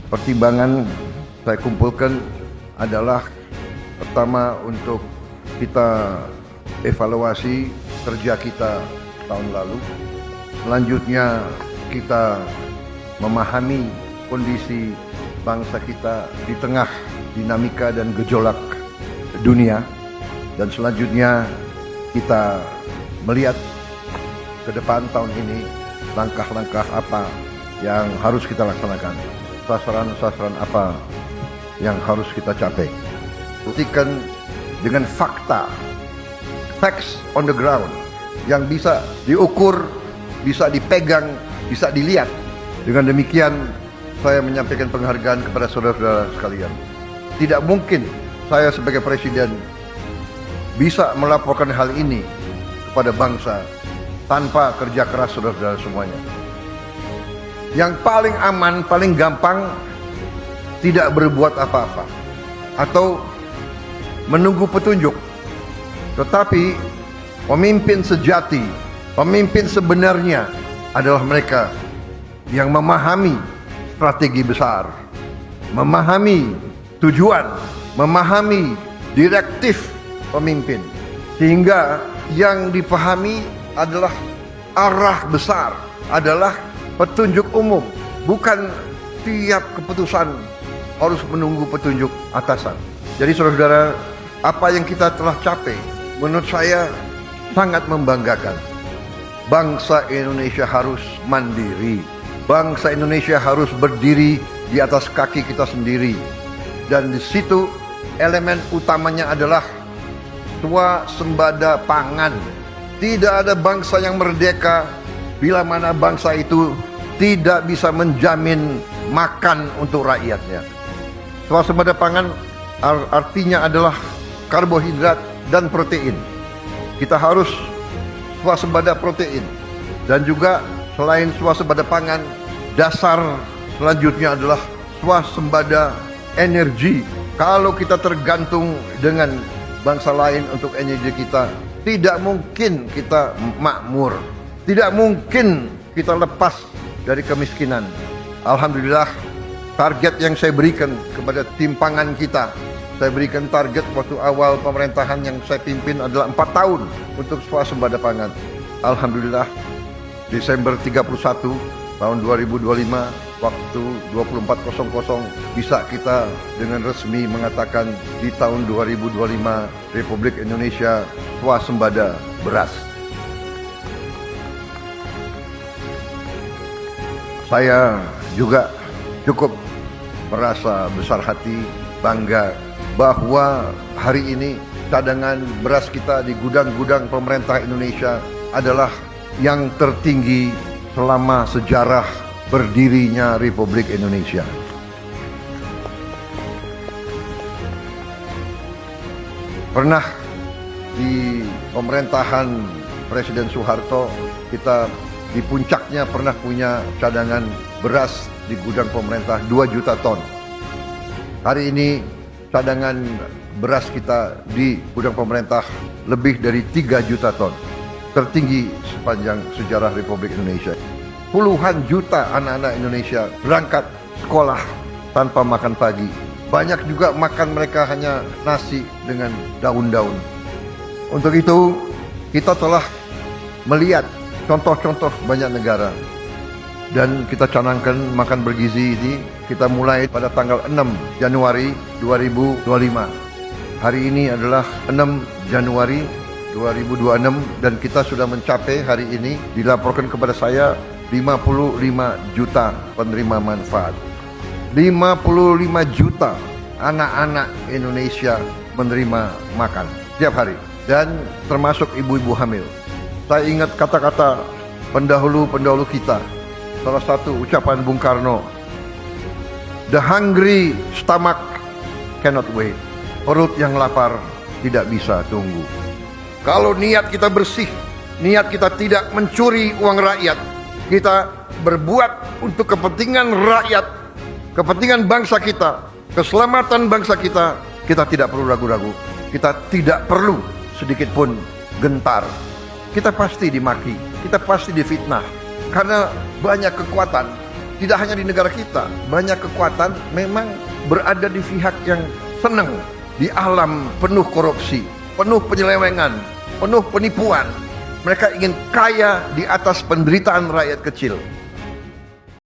Pertimbangan saya kumpulkan adalah pertama untuk kita evaluasi kerja kita tahun lalu. Selanjutnya kita memahami kondisi bangsa kita di tengah dinamika dan gejolak dunia. Dan selanjutnya kita melihat ke depan tahun ini langkah-langkah apa yang harus kita laksanakan. Sasaran-sasaran apa yang harus kita capai. Buktikan dengan fakta, facts on the ground, yang bisa diukur, bisa dipegang, bisa dilihat. Dengan demikian, saya menyampaikan penghargaan kepada saudara-saudara sekalian. Tidak mungkin saya sebagai presiden bisa melaporkan hal ini kepada bangsa tanpa kerja keras saudara-saudara semuanya. Yang paling aman, paling gampang, tidak berbuat apa-apa atau menunggu petunjuk. Tetapi pemimpin sejati, pemimpin sebenarnya adalah mereka yang memahami strategi besar, memahami tujuan, memahami direktif pemimpin, sehingga yang dipahami adalah arah besar, adalah petunjuk umum, bukan tiap keputusan harus menunggu petunjuk atasan. Jadi saudara-saudara, apa yang kita telah capai menurut saya sangat membanggakan. Bangsa Indonesia harus mandiri. Bangsa Indonesia harus berdiri di atas kaki kita sendiri. Dan di situ elemen utamanya adalah swasembada pangan. Tidak ada bangsa yang merdeka bila mana bangsa itu tidak bisa menjamin makan untuk rakyatnya. Swasembada pangan artinya adalah karbohidrat dan protein. Kita harus swasembada protein. Dan juga selain swasembada pangan, dasar selanjutnya adalah swasembada energi. Kalau kita tergantung dengan bangsa lain untuk energi kita, tidak mungkin kita makmur. Tidak mungkin kita lepas dari kemiskinan. Alhamdulillah, target yang saya berikan kepada tim pangan kita, saya berikan target waktu awal pemerintahan yang saya pimpin adalah 4 tahun untuk swasembada pangan. Alhamdulillah, Desember 31 tahun 2025 waktu 24.00 bisa kita dengan resmi mengatakan di tahun 2025 Republik Indonesia swasembada beras. Saya juga cukup merasa besar hati, bangga bahwa hari ini cadangan beras kita di gudang-gudang pemerintah Indonesia adalah yang tertinggi selama sejarah berdirinya Republik Indonesia. Pernah di pemerintahan Presiden Soeharto kita di puncaknya pernah punya cadangan beras di gudang pemerintah 2 juta ton. Hari ini cadangan beras kita di gudang pemerintah lebih dari 3 juta ton. Tertinggi sepanjang sejarah Republik Indonesia. Puluhan juta anak-anak Indonesia berangkat sekolah tanpa makan pagi. Banyak juga makan mereka hanya nasi dengan daun-daun. Untuk itu kita telah melihat contoh-contoh banyak negara. Dan kita canangkan makan bergizi ini kita mulai pada tanggal 6 Januari 2025. Hari ini adalah 6 Januari 2026 dan kita sudah mencapai hari ini dilaporkan kepada saya 55 juta penerima manfaat. 55 juta anak-anak Indonesia menerima makan setiap hari dan termasuk ibu-ibu hamil. Saya ingat kata-kata pendahulu-pendahulu kita. Salah satu ucapan Bung Karno, "The hungry stomach cannot wait." Perut yang lapar tidak bisa tunggu. Kalau niat kita bersih, niat kita tidak mencuri uang rakyat, kita berbuat untuk kepentingan rakyat, kepentingan bangsa kita, keselamatan bangsa kita, kita tidak perlu ragu-ragu. Kita tidak perlu sedikit pun gentar. Kita pasti dimaki, kita pasti difitnah. Karena banyak kekuatan tidak hanya di negara kita, banyak kekuatan memang berada di pihak yang senang di alam penuh korupsi, penuh penyelewengan, penuh penipuan. Mereka ingin kaya di atas penderitaan rakyat kecil.